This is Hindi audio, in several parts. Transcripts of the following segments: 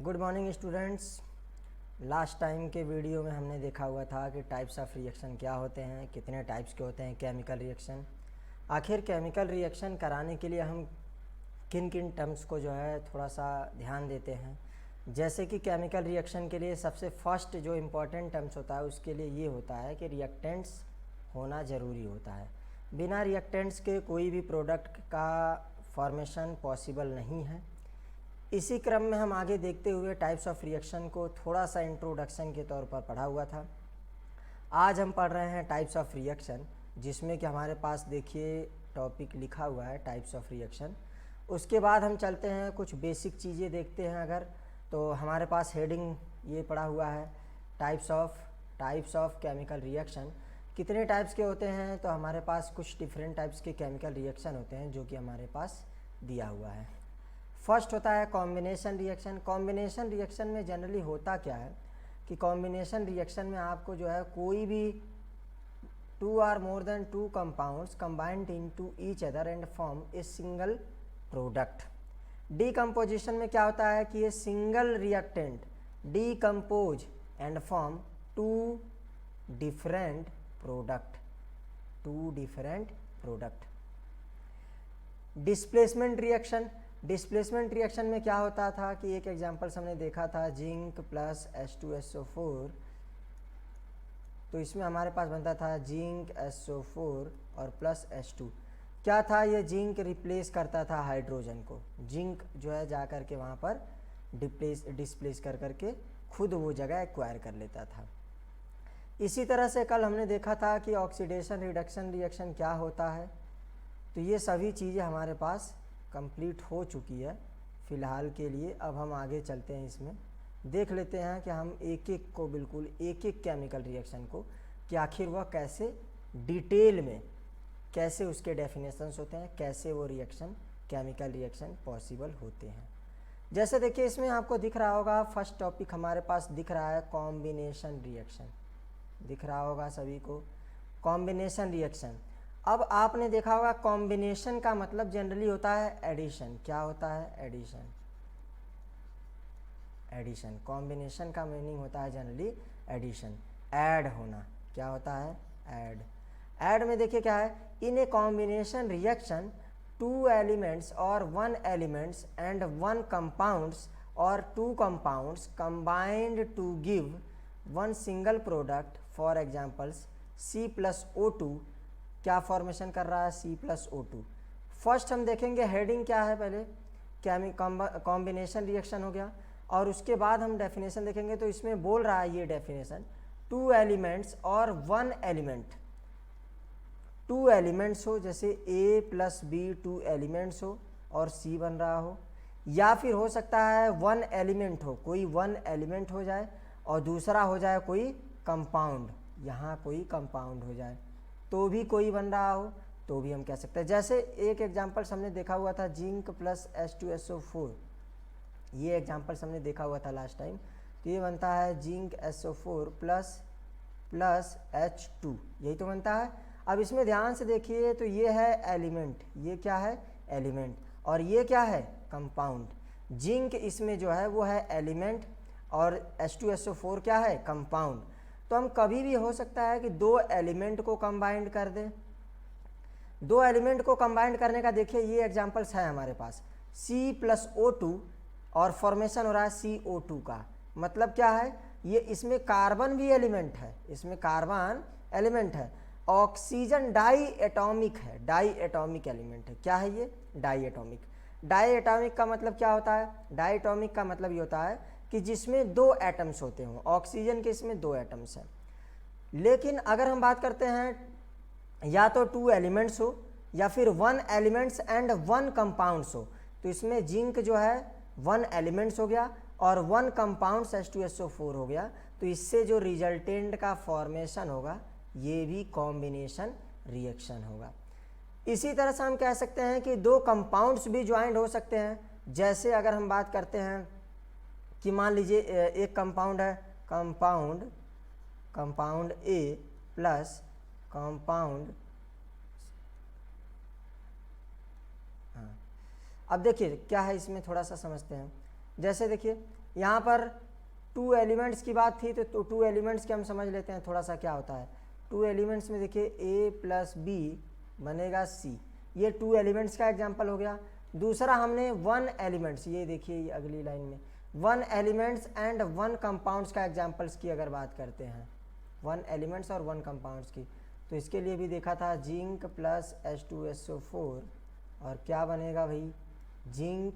Good morning students. Last time के वीडियो में हमने देखा हुआ था कि टाइप्स ऑफ रिएक्शन क्या होते हैं, कितने टाइप्स के होते हैं केमिकल रिएक्शन। आखिर केमिकल रिएक्शन कराने के लिए हम किन किन टर्म्स को जो है थोड़ा सा ध्यान देते हैं। जैसे कि केमिकल रिएक्शन के लिए सबसे फर्स्ट जो इम्पोर्टेंट टर्म्स होता है उसके लिए ये होता है कि रिएक्टेंट्स होना ज़रूरी होता है। बिना रिएक्टेंट्स के कोई भी प्रोडक्ट का फॉर्मेशन पॉसिबल नहीं है। इसी क्रम में हम आगे देखते हुए टाइप्स ऑफ रिएक्शन को थोड़ा सा इंट्रोडक्शन के तौर पर पढ़ा हुआ था। आज हम पढ़ रहे हैं टाइप्स ऑफ रिएक्शन, जिसमें कि हमारे पास देखिए टॉपिक लिखा हुआ है टाइप्स ऑफ रिएक्शन। उसके बाद हम चलते हैं कुछ बेसिक चीज़ें देखते हैं। अगर तो हमारे पास हेडिंग ये पड़ा हुआ है टाइप्स ऑफ केमिकल रिएक्शन। कितने टाइप्स के होते हैं, तो हमारे पास कुछ डिफरेंट टाइप्स के केमिकल रिएक्शन होते हैं जो कि हमारे पास दिया हुआ है। फर्स्ट होता है कॉम्बिनेशन रिएक्शन। कॉम्बिनेशन रिएक्शन में जनरली होता क्या है कि कॉम्बिनेशन रिएक्शन में आपको जो है कोई भी 2 or more than 2 compounds combined into each other and form a single product। Decomposition में क्या होता है कि ये single reactant decompose and form two different product. Displacement reaction में क्या होता था कि एक एग्जांपल्स हमने देखा था जिंक प्लस H2SO4। तो इसमें हमारे पास बनता था जिंक SO4 और प्लस H2। क्या था, ये जिंक रिप्लेस करता था हाइड्रोजन को। जिंक जो है जा कर के वहाँ पर डिस्प्लेस कर करके खुद वो जगह एक्वायर कर लेता था। इसी तरह से कल हमने देखा था कि ऑक्सीडेशन रिडक्शन रिएक्शन क्या होता है। तो ये सभी चीज़ें हमारे पास कंप्लीट हो चुकी है फ़िलहाल के लिए। अब हम आगे चलते हैं, इसमें देख लेते हैं कि हम एक एक केमिकल रिएक्शन को कि आखिर वह कैसे डिटेल में कैसे उसके डेफिनेशंस होते हैं, कैसे वो रिएक्शन केमिकल रिएक्शन पॉसिबल होते हैं। जैसे देखिए इसमें आपको दिख रहा होगा, फर्स्ट टॉपिक हमारे पास दिख रहा है कॉम्बिनेशन रिएक्शन। दिख रहा होगा सभी को कॉम्बिनेशन रिएक्शन। अब आपने देखा होगा कॉम्बिनेशन का मतलब जनरली होता है एडिशन। क्या होता है? एडिशन। कॉम्बिनेशन का मीनिंग होता है जनरली एडिशन, ऐड होना। क्या होता है? ऐड में देखिए क्या है, in a combination reaction 2 elements और 1 एलिमेंट्स एंड 1 कंपाउंड्स और 2 compounds combined to give 1 single product. For examples C+O2 क्या फॉर्मेशन कर रहा है? C+O2। फर्स्ट हम देखेंगे हेडिंग क्या है, पहले कॉम्बिनेशन रिएक्शन हो गया और उसके बाद हम डेफिनेशन देखेंगे। तो इसमें बोल रहा है ये डेफिनेशन 2 एलिमेंट्स और 1 एलिमेंट। 2 एलिमेंट्स हो, जैसे A + B 2 एलिमेंट्स हो और C बन रहा हो, या फिर हो सकता है 1 एलिमेंट हो, कोई 1 एलिमेंट हो जाए और दूसरा हो जाए कोई कंपाउंड, यहाँ कोई कंपाउंड हो जाए तो भी कोई बन रहा हो तो भी हम कह सकते हैं। जैसे एक एग्जांपल्स हमने देखा हुआ था जिंक प्लस H2SO4। ये एग्जांपल्स हमने देखा हुआ था लास्ट टाइम। तो ये बनता है जिंक SO4 प्लस H2, यही तो बनता है। अब इसमें ध्यान से देखिए, तो ये है एलिमेंट, ये क्या है? एलिमेंट। और ये क्या है? कंपाउंड। जिंक इसमें जो है वो है एलिमेंट और H2SO4 क्या है? कंपाउंड। तो हम कभी भी हो सकता है कि 2 एलिमेंट को कंबाइंड कर दें। 2 एलिमेंट को कंबाइंड करने का देखिए ये एग्जांपल्स है हमारे पास C+O2 और फॉर्मेशन हो रहा है CO2 का। मतलब क्या है, ये इसमें कार्बन भी एलिमेंट है, इसमें कार्बन एलिमेंट है। ऑक्सीजन डाई एटॉमिक है, डाई एटॉमिक एलिमेंट है। क्या है ये? Die atomic. डाई एटॉमिक का मतलब क्या होता है? डाई एटॉमिक का मतलब ये होता है कि जिसमें 2 एटम्स होते हों। ऑक्सीजन के इसमें 2 एटम्स हैं। लेकिन अगर हम बात करते हैं या तो 2 एलिमेंट्स हो या फिर 1 एलिमेंट्स एंड 1 कंपाउंड्स हो, तो इसमें जिंक जो है 1 एलिमेंट्स हो गया और 1 कंपाउंड्स H2SO4 हो गया। तो इससे जो रिजल्टेंट का फॉर्मेशन होगा ये भी कॉम्बिनेशन रिएक्शन होगा। इसी तरह से हम कह सकते हैं कि 2 कंपाउंड्स भी ज्वाइंट हो सकते हैं। जैसे अगर हम बात करते हैं कि मान लीजिए एक कंपाउंड है, कंपाउंड A प्लस कंपाउंड, हाँ अब देखिए क्या है इसमें थोड़ा सा समझते हैं। जैसे देखिए यहाँ पर 2 एलिमेंट्स की बात थी, तो 2 एलिमेंट्स के हम समझ लेते हैं थोड़ा सा क्या होता है। 2 एलिमेंट्स में देखिए a प्लस बी बनेगा c, ये 2 एलिमेंट्स का एग्जाम्पल हो गया। दूसरा हमने 1 एलिमेंट्स, ये देखिए अगली लाइन में 1 एलिमेंट्स एंड 1 कंपाउंड्स का एग्जाम्पल्स की अगर बात करते हैं, 1 एलिमेंट्स और 1 कंपाउंड्स की, तो इसके लिए भी देखा था जिंक प्लस H2SO4 और क्या बनेगा भाई, जिंक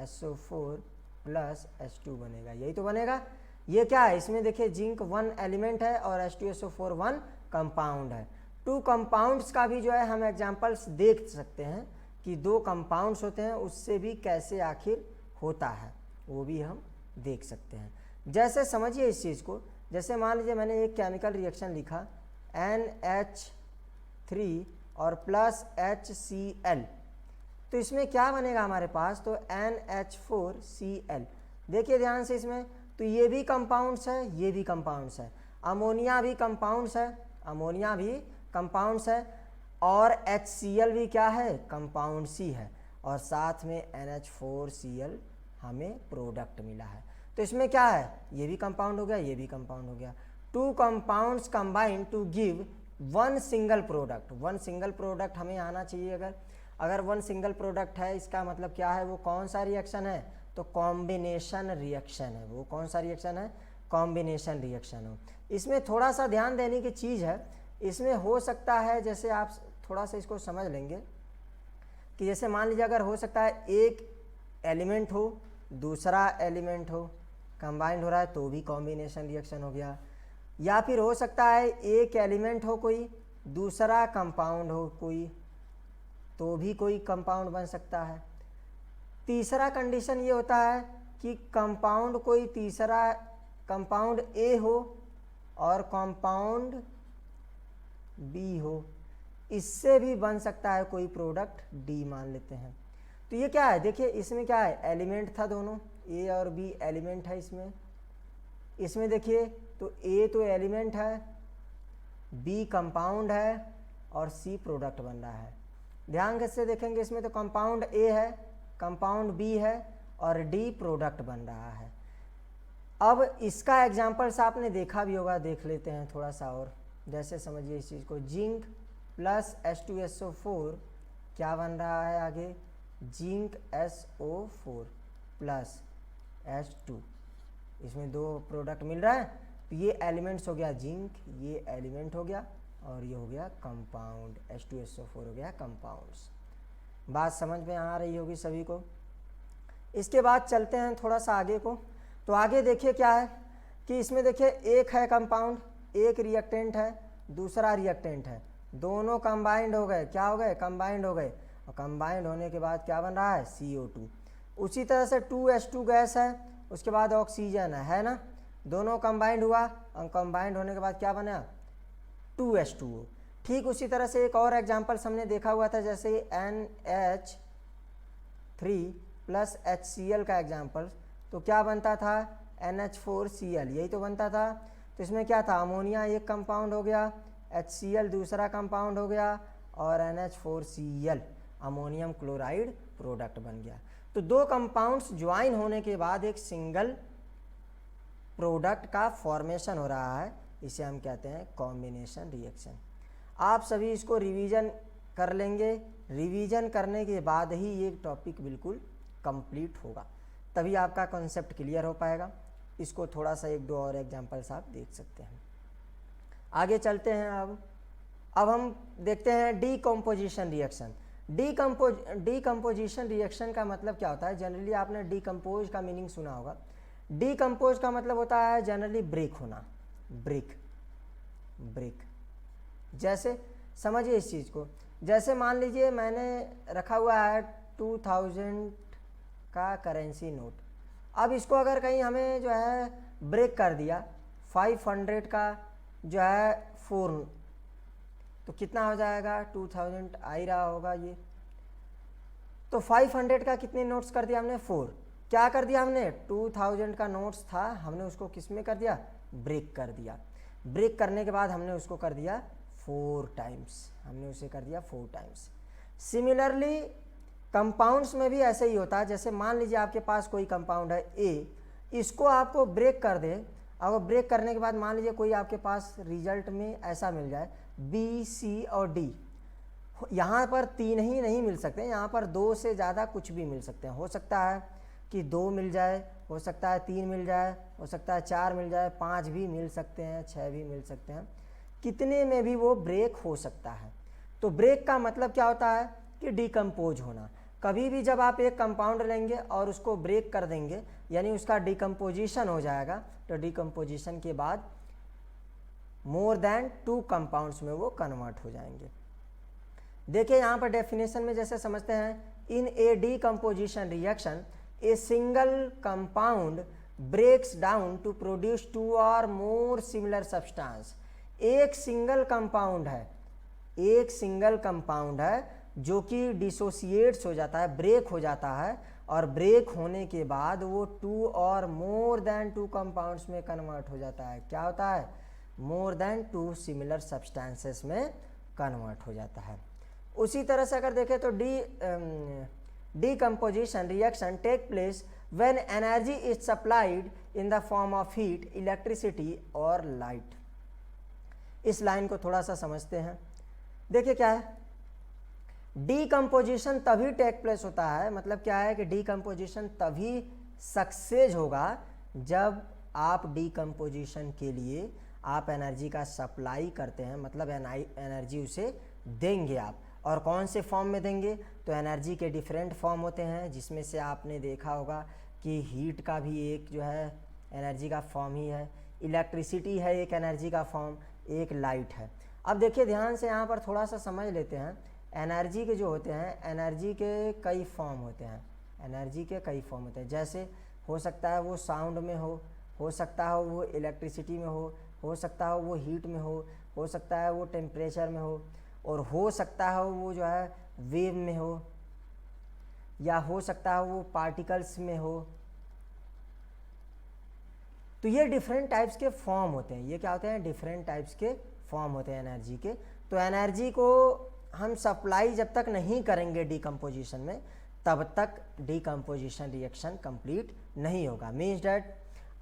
SO4 प्लस H2 बनेगा, यही तो बनेगा। ये क्या है, इसमें देखिए जिंक 1 एलिमेंट है और H2SO4 1 कंपाउंड है। 2 कंपाउंड्स का भी जो है हम एग्जांपल्स देख सकते हैं कि 2 कंपाउंड्स होते हैं, उससे भी कैसे आखिर होता है वो भी हम देख सकते हैं। जैसे समझिए इस चीज़ को, जैसे मान लीजिए मैंने एक केमिकल रिएक्शन लिखा NH3 और प्लस HCl, तो इसमें क्या बनेगा हमारे पास, तो NH4Cl। देखिए ध्यान से इसमें, तो ये भी कंपाउंड्स है, ये भी कंपाउंड्स है, अमोनिया भी कंपाउंड्स है, अमोनिया भी कंपाउंड्स है, और HCl भी क्या है, कंपाउंड्स ही है, और साथ में NH4Cl हमें प्रोडक्ट मिला है। तो इसमें क्या है, ये भी कंपाउंड हो गया, ये भी कंपाउंड हो गया। 2 compounds combine to give 1 single product. 1 single product हमें आना चाहिए। अगर 1 सिंगल प्रोडक्ट है, इसका मतलब क्या है, वो कौन सा रिएक्शन है, तो कॉम्बिनेशन रिएक्शन है। वो कौन सा रिएक्शन है, कॉम्बिनेशन रिएक्शन हो। इसमें थोड़ा सा ध्यान देने की चीज़ है, इसमें हो सकता है, जैसे आप थोड़ा सा इसको समझ लेंगे कि जैसे मान लीजिए अगर हो सकता है एक एलिमेंट हो, दूसरा एलिमेंट हो, कंबाइंड हो रहा है तो भी कॉम्बिनेशन रिएक्शन हो गया। या फिर हो सकता है एक एलिमेंट हो कोई, दूसरा कंपाउंड हो कोई, तो भी कोई कंपाउंड बन सकता है। तीसरा कंडीशन ये होता है कि कंपाउंड कोई तीसरा कंपाउंड ए हो और कंपाउंड बी हो, इससे भी बन सकता है कोई प्रोडक्ट डी मान लेते हैं। तो ये क्या है, देखिए इसमें क्या है, एलिमेंट था दोनों, ए और बी एलिमेंट है इसमें देखिए, तो ए तो एलिमेंट है, बी कंपाउंड है और सी प्रोडक्ट बन रहा है। ध्यान से देखेंगे इसमें तो कंपाउंड ए है, कंपाउंड बी है और डी प्रोडक्ट बन रहा है। अब इसका एग्जाम्पल्स आपने देखा भी होगा, देख लेते हैं थोड़ा सा और। जैसे समझिए इस चीज़ को, जिंक प्लस H2SO4 क्या बन रहा है आगे, जिंक SO4 प्लस H2, इसमें 2 प्रोडक्ट मिल रहा है, तो ये एलिमेंट्स हो गया जिंक, ये एलिमेंट हो गया और ये हो गया कंपाउंड, H2SO4 हो गया कंपाउंड्स। बात समझ में आ रही होगी सभी को। इसके बाद चलते हैं थोड़ा सा आगे को, तो आगे देखिए क्या है कि इसमें देखिए एक है कंपाउंड, एक रिएक्टेंट है, दूसरा रिएक्टेंट है, दोनों कंबाइंड हो गए, क्या हो गए, कंबाइंड हो गए, और कंबाइंड होने के बाद क्या बन रहा है, CO2। उसी तरह से 2H2 गैस है, उसके बाद ऑक्सीजन है ना, दोनों कंबाइंड हुआ और कंबाइंड होने के बाद क्या बना, 2H2O। ठीक उसी तरह से एक और एग्जाम्पल्स हमने देखा हुआ था, जैसे NH3 प्लस HCl का एग्जाम्पल, तो क्या बनता था, NH4Cl, यही तो बनता था। तो इसमें क्या था, अमोनिया एक कंपाउंड हो गया, HCl दूसरा कंपाउंड हो गया और NH4Cl अमोनियम क्लोराइड प्रोडक्ट बन गया। तो 2 कंपाउंड्स ज्वाइन होने के बाद एक सिंगल प्रोडक्ट का फॉर्मेशन हो रहा है, इसे हम कहते हैं कॉम्बिनेशन रिएक्शन। आप सभी इसको रिवीजन कर लेंगे, रिवीजन करने के बाद ही ये टॉपिक बिल्कुल कंप्लीट होगा, तभी आपका कॉन्सेप्ट क्लियर हो पाएगा। इसको थोड़ा सा 1-2 और एग्जांपल्स आप देख सकते हैं। आगे चलते हैं। अब हम देखते हैं डीकम्पोजिशन रिएक्शन। डीकम्पोजिशन रिएक्शन का मतलब क्या होता है, जनरली आपने डीकम्पोज का मीनिंग सुना होगा। डीकम्पोज का मतलब होता है जनरली ब्रेक होना, ब्रेक। जैसे समझिए इस चीज़ को, जैसे मान लीजिए मैंने रखा हुआ है 2000 का करेंसी नोट, अब इसको अगर कहीं हमें जो है ब्रेक कर दिया 500 का जो है 4, तो कितना हो जाएगा, 2000 आ ही रहा होगा ये। तो 500 का कितने नोट्स कर दिया हमने, 4। क्या कर दिया हमने, 2000 का नोट्स था, हमने उसको किस में कर दिया, ब्रेक कर दिया। ब्रेक करने के बाद हमने उसको कर दिया 4 टाइम्स, हमने उसे कर दिया 4 टाइम्स। सिमिलरली कंपाउंड्स में भी ऐसे ही होता है। जैसे मान लीजिए आपके पास कोई कंपाउंड है ए, इसको आपको ब्रेक कर दे, अगर ब्रेक करने के बाद मान लीजिए कोई आपके पास रिजल्ट में ऐसा मिल जाए बी, सी और डी, यहाँ पर 3 ही नहीं मिल सकते, यहाँ पर 2 से ज़्यादा कुछ भी मिल सकते हैं। हो सकता है कि 2 मिल जाए, हो सकता है 3 मिल जाए, हो सकता है 4 मिल जाए, 5 भी मिल सकते हैं, 6 भी मिल सकते हैं, कितने में भी वो ब्रेक हो सकता है। तो ब्रेक का मतलब क्या होता है कि डिकम्पोज होना। कभी भी जब आप एक कंपाउंड लेंगे और उसको ब्रेक कर देंगे यानी उसका डिकम्पोजिशन हो जाएगा, तो डिकम्पोजिशन के बाद मोर देन 2 कंपाउंड्स में वो कन्वर्ट हो जाएंगे। देखिए यहाँ पर डेफिनेशन में जैसे समझते हैं, in a decomposition reaction a single compound breaks down to produce 2 और मोर सिमिलर सब्सटेंस। एक सिंगल कंपाउंड है, एक सिंगल कंपाउंड है जो कि डिसोसिएट्स हो जाता है, ब्रेक हो जाता है, और ब्रेक होने के बाद वो 2 और मोर देन 2 कंपाउंड्स में कन्वर्ट हो जाता है। क्या होता है? मोर देन 2 सिमिलर सब्सटेंसेस में कन्वर्ट हो जाता है। उसी तरह से अगर देखें तो decomposition reaction take place when energy is supplied in the form of heat, electricity और light। इस लाइन को थोड़ा सा समझते हैं। देखिए क्या है, डीकम्पोजिशन तभी टेक प्लेस होता है, मतलब क्या है कि डीकम्पोजिशन तभी सक्सेस होगा जब आप डीकम्पोजिशन के लिए आप एनर्जी का सप्लाई करते हैं, मतलब एनर्जी उसे देंगे आप। और कौन से फॉर्म में देंगे? तो एनर्जी के डिफरेंट फॉर्म होते हैं, जिसमें से आपने देखा होगा कि हीट का भी एक जो है एनर्जी का फॉर्म ही है, इलेक्ट्रिसिटी है एक एनर्जी का फॉर्म, एक लाइट है। अब देखिए ध्यान से यहाँ पर थोड़ा सा समझ लेते हैं। एनर्जी के जो होते हैं, एनर्जी के कई फॉर्म होते हैं, एनर्जी के कई फॉर्म होते हैं। जैसे हो सकता है वो साउंड में हो सकता है वो इलेक्ट्रिसिटी में हो सकता है वो हीट में हो सकता है वो टेम्परेचर में और हो सकता है वो जो है वेव में या हो सकता है वो पार्टिकल्स में हो। तो ये डिफरेंट टाइप्स के फॉर्म होते हैं। ये क्या होते हैं? डिफरेंट टाइप्स के फॉर्म होते हैं एनर्जी के। तो एनर्जी को हम सप्लाई जब तक नहीं करेंगे डीकम्पोजिशन में, तब तक डीकम्पोजिशन रिएक्शन कंप्लीट नहीं होगा। मीन्स डैट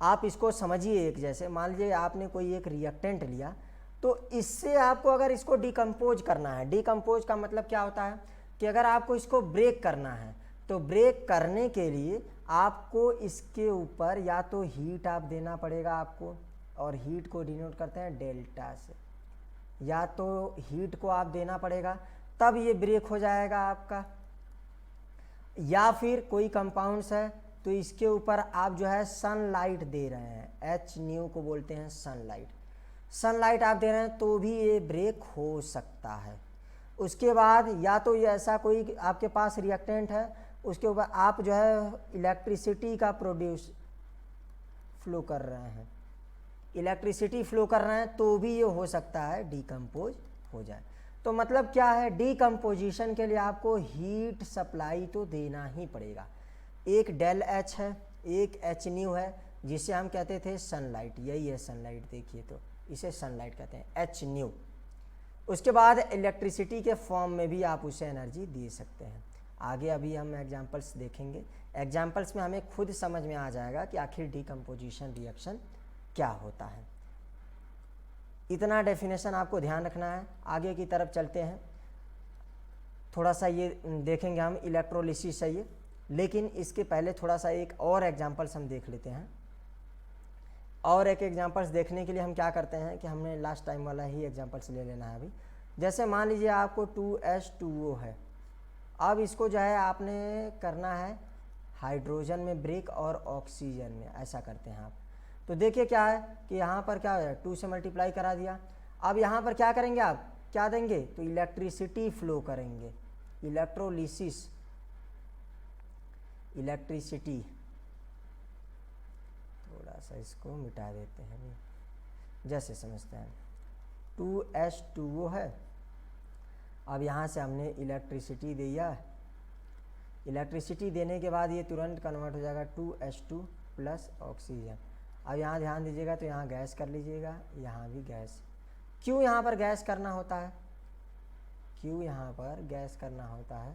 आप इसको समझिए, एक जैसे मान लीजिए आपने कोई एक रिएक्टेंट लिया, तो इससे आपको अगर इसको डिकम्पोज करना है, डिकम्पोज का मतलब क्या होता है कि अगर आपको इसको ब्रेक करना है, तो ब्रेक करने के लिए आपको इसके ऊपर या तो हीट आप देना पड़ेगा आपको, और हीट को डिनोट करते हैं डेल्टा से, या तो हीट को आप देना पड़ेगा तब ये ब्रेक हो जाएगा आपका। या फिर कोई कंपाउंड्स है तो इसके ऊपर आप जो है सनलाइट दे रहे हैं, एच न्यू को बोलते हैं सनलाइट, सनलाइट आप दे रहे हैं तो भी ये ब्रेक हो सकता है। उसके बाद या तो ये ऐसा कोई आपके पास रिएक्टेंट है, उसके ऊपर आप जो है इलेक्ट्रिसिटी का फ्लो कर रहे हैं, इलेक्ट्रिसिटी फ्लो कर रहे हैं, तो भी ये हो सकता है डीकम्पोज हो जाए। तो मतलब क्या है, डीकम्पोजिशन के लिए आपको हीट सप्लाई तो देना ही पड़ेगा। एक डेल एच है, एक एच न्यू है, जिसे हम कहते थे सनलाइट, यही है सनलाइट, देखिए तो इसे सनलाइट कहते हैं, एच न्यू। उसके बाद इलेक्ट्रिसिटी के फॉर्म में भी आप उसे एनर्जी दे सकते हैं। आगे अभी हम एग्जांपल्स देखेंगे, एग्जांपल्स में हमें खुद समझ में आ जाएगा कि आखिर डीकम्पोजिशन रिएक्शन क्या होता है। इतना डेफिनेशन आपको ध्यान रखना है। आगे की तरफ चलते हैं, थोड़ा सा ये देखेंगे हम इलेक्ट्रोलिसिस है ये, लेकिन इसके पहले थोड़ा सा एक और एग्जांपल्स हम देख लेते हैं। और एक एग्जांपल्स देखने के लिए हम क्या करते हैं कि हमने लास्ट टाइम वाला ही एग्जांपल्स ले लेना है अभी। जैसे मान लीजिए आपको 2H2O है, अब इसको जो है आपने करना है हाइड्रोजन में ब्रेक और ऑक्सीजन में, ऐसा करते हैं आप। तो देखिए क्या है कि यहाँ पर क्या है, 2 से मल्टीप्लाई करा दिया। अब यहाँ पर क्या करेंगे आप, क्या देंगे, तो इलेक्ट्रिसिटी फ्लो करेंगे, इलेक्ट्रोलिसिस, इलेक्ट्रिसिटी। थोड़ा सा इसको मिटा देते हैं, जैसे समझते हैं। 2H2O है, अब यहाँ से हमने इलेक्ट्रिसिटी दिया, इलेक्ट्रिसिटी देने के बाद ये तुरंत कन्वर्ट हो जाएगा 2H2 प्लस ऑक्सीजन। अब यहाँ ध्यान दीजिएगा, तो यहाँ गैस कर लीजिएगा, यहाँ भी गैस। क्यों यहाँ पर गैस करना होता है, क्यों यहाँ पर गैस करना होता है?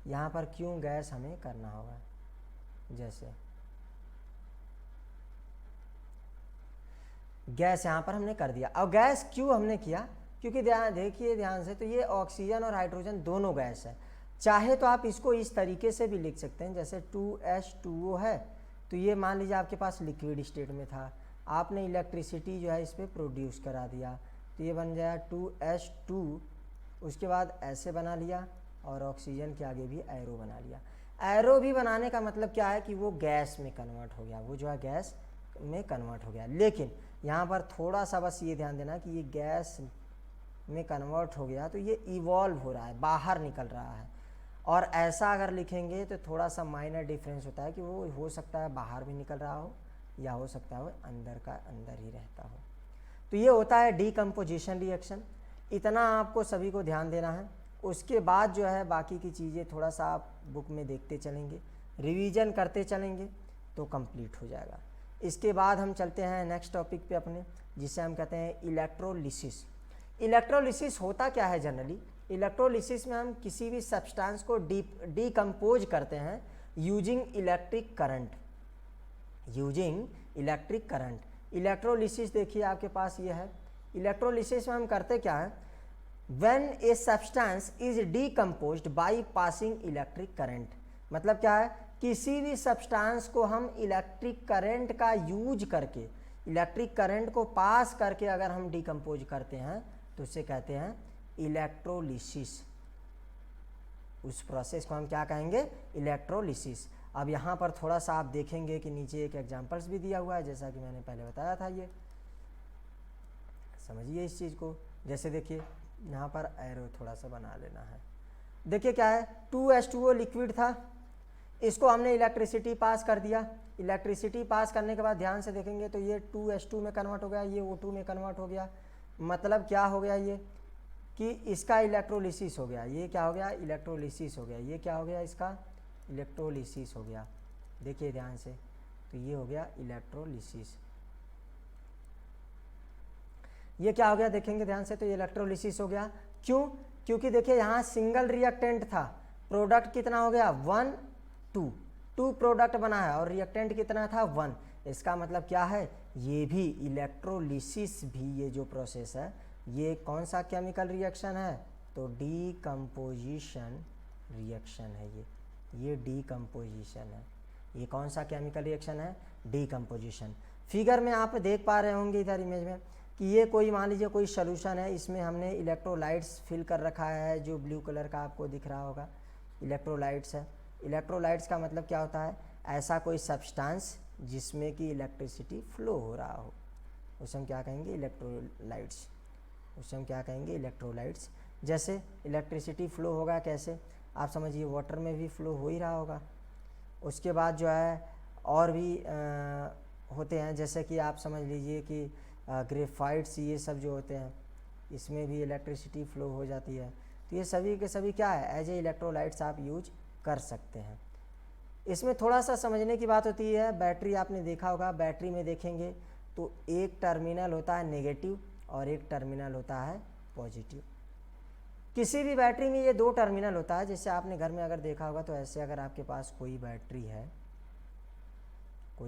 यहाँ पर क्यों गैस हमें करना होगा, जैसे गैस यहाँ पर हमने कर दिया। अब गैस क्यों हमने किया, क्योंकि देखिए ध्यान से, तो ये ऑक्सीजन और हाइड्रोजन दोनों गैस है। चाहे तो आप इसको इस तरीके से भी लिख सकते हैं, जैसे 2H2O है, तो ये मान लीजिए आपके पास लिक्विड स्टेट में था, आपने इलेक्ट्रिसिटी जो है इस पर प्रोड्यूस करा दिया, तो ये बन जाए 2H2, उसके बाद ऐसे बना लिया और ऑक्सीजन के आगे भी एरो बना लिया। एरो भी बनाने का मतलब क्या है कि वो गैस में कन्वर्ट हो गया, वो जो है गैस में कन्वर्ट हो गया। लेकिन यहाँ पर थोड़ा सा बस ये ध्यान देना कि ये गैस में कन्वर्ट हो गया तो ये इवॉल्व हो रहा है, बाहर निकल रहा है। और ऐसा अगर लिखेंगे तो थोड़ा सा माइनर डिफरेंस होता है कि वो हो सकता है बाहर भी निकल रहा हो या हो सकता है वो अंदर का अंदर ही रहता हो। तो ये होता है डीकम्पोजिशन रिएक्शन। इतना आपको सभी को ध्यान देना है। उसके बाद जो है बाकी की चीज़ें थोड़ा सा आप बुक में देखते चलेंगे, रिवीजन करते चलेंगे तो कंप्लीट हो जाएगा। इसके बाद हम चलते हैं नेक्स्ट टॉपिक पे अपने, जिसे हम कहते हैं इलेक्ट्रोलिसिस। इलेक्ट्रोलिसिस होता क्या है जनरली? इलेक्ट्रोलिसिस में हम किसी भी सब्सटेंस को डीकम्पोज करते हैं using electric current, using electric current. Electrolysis देखिए आपके पास ये है। इलेक्ट्रोलिसिस में हम करते क्या है, when a substance is decomposed by passing electric current. मतलब क्या है, किसी भी सब्सटेंस को हम इलेक्ट्रिक करंट का यूज करके, इलेक्ट्रिक करंट को पास करके अगर हम डीकम्पोज करते हैं तो उसे कहते हैं इलेक्ट्रोलिसिस। उस प्रोसेस को हम क्या कहेंगे, इलेक्ट्रोलिसिस। अब यहाँ पर थोड़ा सा आप देखेंगे कि नीचे एक एग्जांपल्स भी दिया हुआ है, जैसा कि मैंने पहले बताया था। ये समझिए इस चीज़ को। जैसे देखिए यहाँ पर एरो थोड़ा सा बना लेना है। देखिए क्या है, 2H2O लिक्विड था, इसको हमने इलेक्ट्रिसिटी पास कर दिया। इलेक्ट्रिसिटी पास करने के बाद ध्यान से देखेंगे तो ये 2H2 में कन्वर्ट हो गया, ये O2 में कन्वर्ट हो गया। मतलब क्या हो गया ये कि इसका इलेक्ट्रोलिसिस हो गया। ये क्या हो गया, इलेक्ट्रोलिसिस हो गया। ये क्या हो गया, इसका इलेक्ट्रोलिसिस हो गया। देखिए ध्यान से, तो ये हो गया इलेक्ट्रोलिसिस। ये क्या हो गया देखेंगे ध्यान से, तो ये इलेक्ट्रोलिसिस हो गया। क्यों? क्योंकि देखिए यहाँ सिंगल रिएक्टेंट था, प्रोडक्ट कितना हो गया 1 2 प्रोडक्ट बना है और रिएक्टेंट कितना था 1। इसका मतलब क्या है, ये भी इलेक्ट्रोलिसिस भी, ये जो प्रोसेस है ये कौन सा केमिकल रिएक्शन है, तो डीकम्पोजिशन रिएक्शन है। ये डीकम्पोजिशन है। ये कौन सा केमिकल रिएक्शन है, डीकम्पोजिशन। फिगर में आप देख पा रहे होंगे इधर इमेज में कि ये कोई मान लीजिए कोई सोल्यूशन है, इसमें हमने इलेक्ट्रोलाइट्स फिल कर रखा है, जो ब्लू कलर का आपको दिख रहा होगा इलेक्ट्रोलाइट्स है। इलेक्ट्रोलाइट्स का मतलब क्या होता है, ऐसा कोई सब्सटेंस जिसमें कि इलेक्ट्रिसिटी फ्लो हो रहा हो, उसे हम क्या कहेंगे, इलेक्ट्रोलाइट्स। उसे हम क्या कहेंगे, इलेक्ट्रोलाइट्स। जैसे इलेक्ट्रिसिटी फ्लो होगा कैसे, आप समझिए वाटर में भी फ्लो हो ही रहा होगा। उसके बाद जो है और भी होते हैं, जैसे कि आप समझ लीजिए कि ग्रेफाइट्स, ये सब जो होते हैं इसमें भी इलेक्ट्रिसिटी फ्लो हो जाती है। तो ये सभी के सभी क्या है, एज ए इलेक्ट्रोलाइट्स आप यूज कर सकते हैं। इसमें थोड़ा सा समझने की बात होती है, बैटरी आपने देखा होगा, बैटरी में देखेंगे तो एक टर्मिनल होता है नेगेटिव और एक टर्मिनल होता है पॉजिटिव। किसी भी बैटरी में ये 2 टर्मिनल होता है। जैसे आपने घर में अगर देखा होगा तो ऐसे अगर आपके पास कोई बैटरी है, तो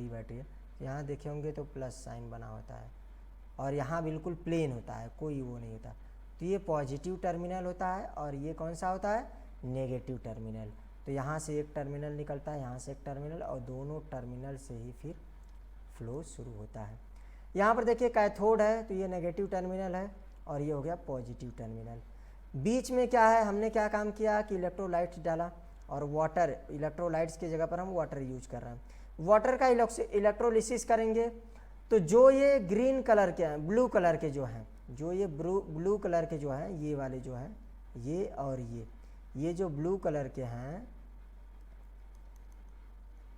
यहाँ देखे होंगे तो प्लस साइन बना होता है और यहाँ बिल्कुल प्लेन होता है, कोई वो नहीं होता। तो ये पॉजिटिव टर्मिनल होता है और ये कौन सा होता है, नेगेटिव टर्मिनल। तो यहाँ से एक टर्मिनल निकलता है, यहाँ से एक टर्मिनल, और दोनों टर्मिनल से ही फिर फ्लो शुरू होता है। यहाँ पर देखिए कैथोड है, तो ये नेगेटिव टर्मिनल है और ये हो गया पॉजिटिव टर्मिनल। बीच में क्या है, हमने क्या काम किया कि इलेक्ट्रोलाइट्स डाला और वाटर, इलेक्ट्रोलाइट्स की जगह पर हम वाटर यूज कर रहे हैं। वाटर का इलेक्ट्रोलिसिस करेंगे तो जो ये ग्रीन कलर के हैं, ब्लू कलर के जो हैं, जो ये ब्लू कलर के जो हैं, ये वाले जो हैं, ये और ये जो ब्लू कलर के हैं,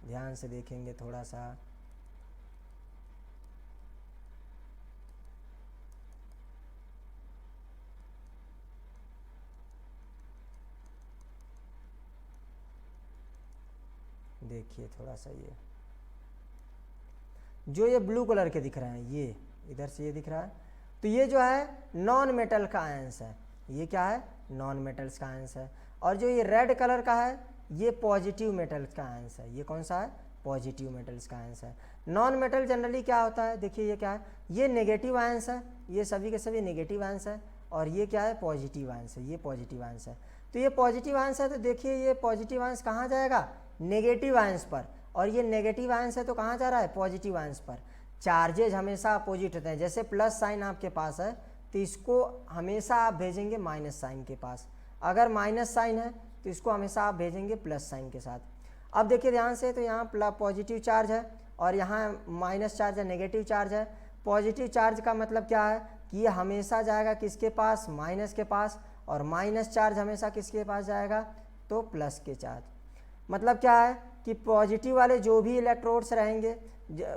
ध्यान से देखेंगे थोड़ा सा, देखिए थोड़ा सा, ये जो ये ब्लू कलर के दिख रहे हैं, ये इधर से ये दिख रहा है, तो ये जो है नॉन मेटल का आयंस है। ये क्या है, नॉन मेटल्स का आयंस है। और जो ये रेड कलर का है ये पॉजिटिव मेटल्स का आयंस है। ये कौन सा है? पॉजिटिव मेटल्स का आयंस है। नॉन मेटल जनरली क्या होता है, देखिए ये क्या है, ये नेगेटिव आयंस है, ये सभी के सभी नेगेटिव आयंस है, और ये क्या है? पॉजिटिव आयंस है, ये पॉजिटिव आयंस है। तो ये पॉजिटिव आयंस है, तो देखिए ये पॉजिटिव आयंस कहाँ जाएगा? नेगेटिव आयंस पर, और ये नेगेटिव आयंस है तो कहाँ जा रहा है? पॉजिटिव आयंस पर। चार्जेज हमेशा अपोजिट होते हैं, जैसे प्लस साइन आपके पास है तो इसको हमेशा आप भेजेंगे माइनस साइन के पास, अगर माइनस साइन है तो इसको हमेशा आप भेजेंगे प्लस साइन के साथ। अब देखिए ध्यान से, तो यहाँ पॉजिटिव चार्ज है और यहाँ माइनस चार्ज है, नेगेटिव चार्ज है। पॉजिटिव चार्ज का मतलब क्या है कि ये हमेशा जाएगा किसके पास? माइनस के पास, और माइनस चार्ज हमेशा किसके पास जाएगा? तो प्लस के चार्ज। मतलब क्या है कि पॉजिटिव वाले जो भी इलेक्ट्रोड्स रहेंगे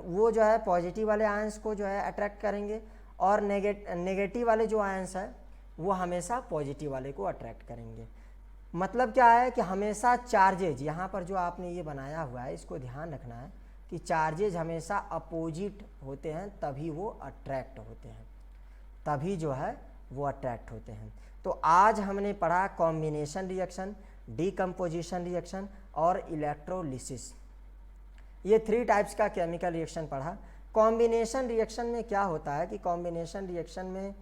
वो जो है पॉजिटिव वाले आयंस को जो है अट्रैक्ट करेंगे, और नेगेटिव वाले जो आयंस है वो हमेशा पॉजिटिव वाले को अट्रैक्ट करेंगे। मतलब क्या है कि हमेशा चार्जेज, यहाँ पर जो आपने ये बनाया हुआ है इसको ध्यान रखना है कि चार्जेज हमेशा अपोजिट होते हैं तभी वो अट्रैक्ट होते हैं, तभी जो है वो अट्रैक्ट होते हैं। तो आज हमने पढ़ा कॉम्बिनेशन रिएक्शन, डीकम्पोजिशन रिएक्शन और इलेक्ट्रोलिसिस, ये 3 टाइप्स का केमिकल रिएक्शन पढ़ा। कॉम्बिनेशन रिएक्शन में क्या होता है कि कॉम्बिनेशन रिएक्शन में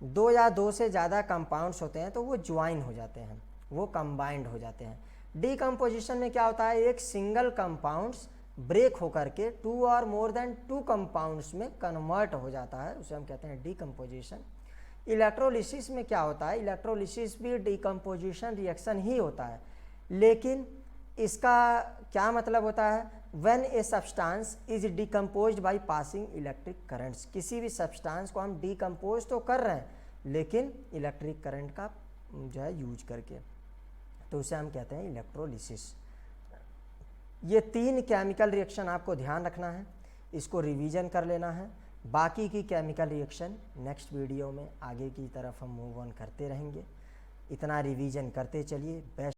2 या 2 से ज़्यादा कंपाउंड्स होते हैं तो वो ज्वाइन हो जाते हैं, वो कंबाइंड हो जाते हैं। डीकम्पोजिशन में क्या होता है, एक सिंगल कंपाउंड्स ब्रेक होकर के 2 और मोर देन 2 कंपाउंड्स में कन्वर्ट हो जाता है, उसे हम कहते हैं डीकम्पोजिशन। इलेक्ट्रोलिसिस में क्या होता है, इलेक्ट्रोलिसिस भी डीकम्पोजिशन रिएक्शन ही होता है, लेकिन इसका क्या मतलब होता है? When a substance is decomposed bye passing electric currents, किसी भी सब्सटेंस को हम डिकम्पोज तो कर रहे हैं लेकिन इलेक्ट्रिक करंट का जो है यूज करके, तो उसे हम कहते हैं इलेक्ट्रोलिसिस। ये 3 केमिकल रिएक्शन आपको ध्यान रखना है, इसको रिवीजन कर लेना है। बाकी की केमिकल रिएक्शन नेक्स्ट वीडियो में आगे की तरफ हम मूव ऑन करते रहेंगे। इतना रिवीजन करते चलिए। बेस्ट